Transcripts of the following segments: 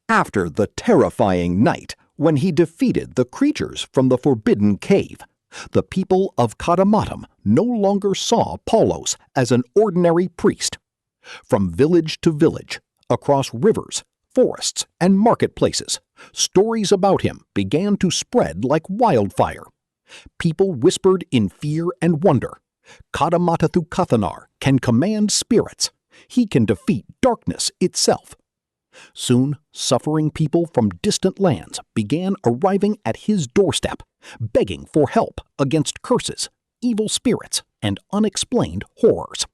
After the terrifying night when he defeated the creatures from the forbidden cave, the people of Kadamattam no longer saw Paulos as an ordinary priest. From village to village, across rivers, forests, and marketplaces, stories about him began to spread like wildfire. People whispered in fear and wonder, "Kadamattathu Kathanar can command spirits. He can defeat darkness itself." Soon, suffering people from distant lands began arriving at his doorstep, begging for help against curses, evil spirits, and unexplained horrors.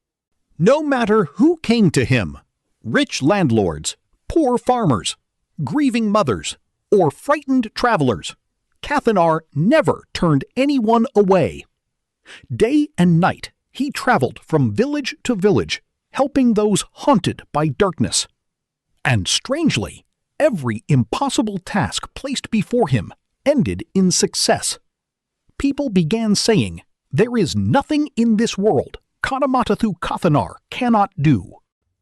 No matter who came to him, rich landlords, poor farmers, grieving mothers, or frightened travelers, Kathanar never turned anyone away. Day and night, he traveled from village to village, helping those haunted by darkness. And strangely, every impossible task placed before him ended in success. People began saying, "There is nothing in this world Kadamattathu Kathanar cannot do."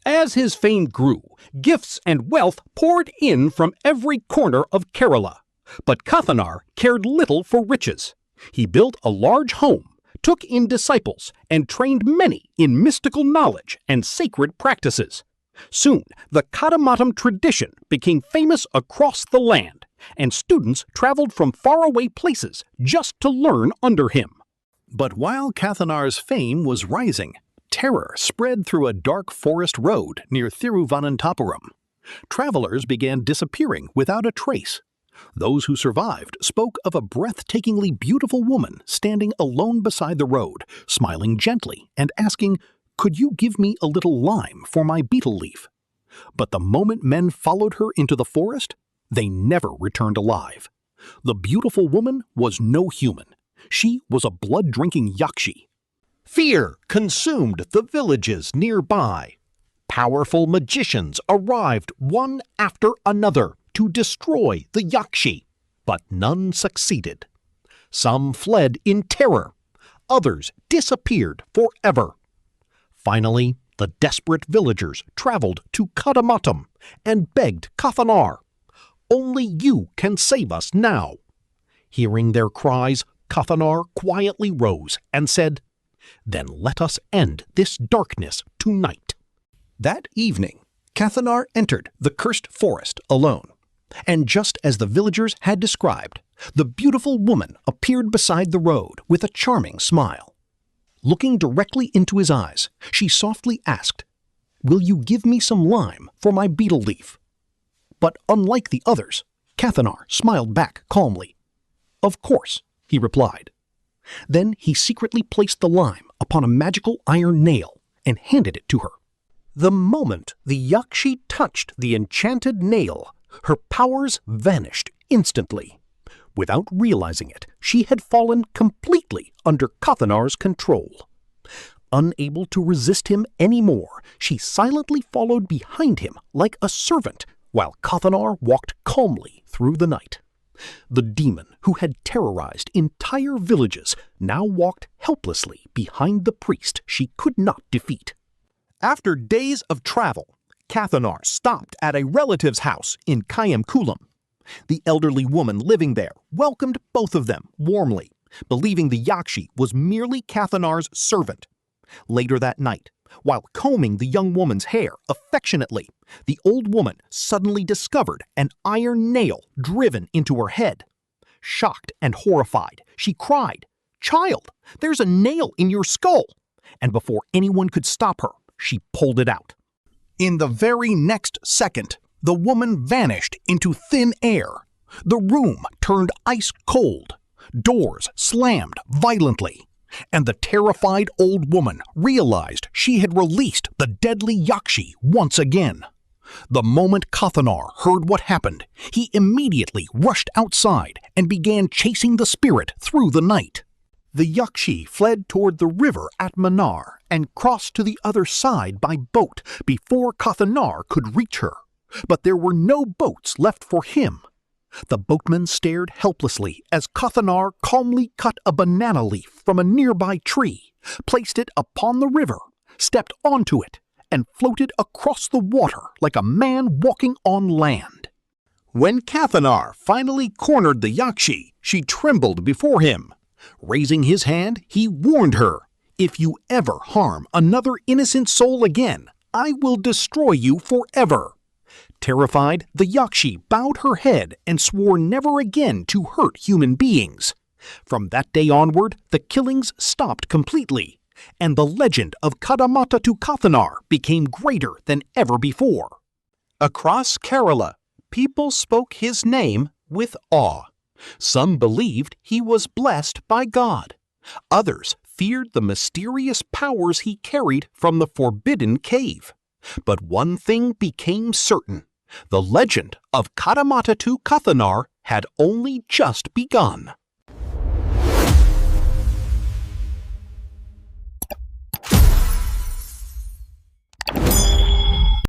As his fame grew, gifts and wealth poured in from every corner of Kerala. But Kathanar cared little for riches. He built a large home, took in disciples, and trained many in mystical knowledge and sacred practices. Soon, the Kadamattam tradition became famous across the land, and students traveled from faraway places just to learn under him. But while Kathanar's fame was rising, terror spread through a dark forest road near Thiruvananthapuram. Travelers began disappearing without a trace. Those who survived spoke of a breathtakingly beautiful woman standing alone beside the road, smiling gently and asking, "Could you give me a little lime for my betel leaf?" But the moment men followed her into the forest, they never returned alive. The beautiful woman was no human. She was a blood-drinking Yakshi. Fear consumed the villages nearby. Powerful magicians arrived one after another to destroy the Yakshi, but none succeeded. Some fled in terror. Others disappeared forever. Finally, the desperate villagers traveled to Kadamattam and begged Kathanar, "Only you can save us now." Hearing their cries, Kathanar quietly rose and said, "Then let us end this darkness tonight." That evening, Kathanar entered the cursed forest alone. And just as the villagers had described, the beautiful woman appeared beside the road with a charming smile. Looking directly into his eyes, she softly asked, "Will you give me some lime for my betel leaf?" But unlike the others, Kathanar smiled back calmly. "Of course," he replied. Then he secretly placed the lime upon a magical iron nail and handed it to her. The moment the Yakshi touched the enchanted nail, her powers vanished instantly. Without realizing it, she had fallen completely under Kathanar's control. Unable to resist him anymore, she silently followed behind him like a servant, while Kathanar walked calmly through the night. The demon, who had terrorized entire villages, now walked helplessly behind the priest she could not defeat. After days of travel, Kathanar stopped at a relative's house in Kayamkulam. The elderly woman living there welcomed both of them warmly, believing the Yakshi was merely Kathanar's servant. Later that night, while combing the young woman's hair affectionately, the old woman suddenly discovered an iron nail driven into her head. Shocked and horrified, she cried, "Child, there's a nail in your skull!" And before anyone could stop her, she pulled it out. In the very next second, the woman vanished into thin air. The room turned ice cold. Doors slammed violently. And the terrified old woman realized she had released the deadly Yakshi once again. The moment Kathanar heard what happened, he immediately rushed outside and began chasing the spirit through the night. The Yakshi fled toward the river at Manar and crossed to the other side by boat before Kathanar could reach her. But there were no boats left for him. The boatman stared helplessly as Kathanar calmly cut a banana leaf from a nearby tree, placed it upon the river, stepped onto it, and floated across the water like a man walking on land. When Kathanar finally cornered the Yakshi, she trembled before him. Raising his hand, he warned her, "If you ever harm another innocent soul again, I will destroy you forever." Terrified, the Yakshi bowed her head and swore never again to hurt human beings. From that day onward, the killings stopped completely, and the legend of Kadamattathu Kathanar became greater than ever before. Across Kerala, people spoke his name with awe. Some believed he was blessed by God. Others feared the mysterious powers he carried from the forbidden cave. But one thing became certain: the legend of Kadamattathu Kathanar had only just begun.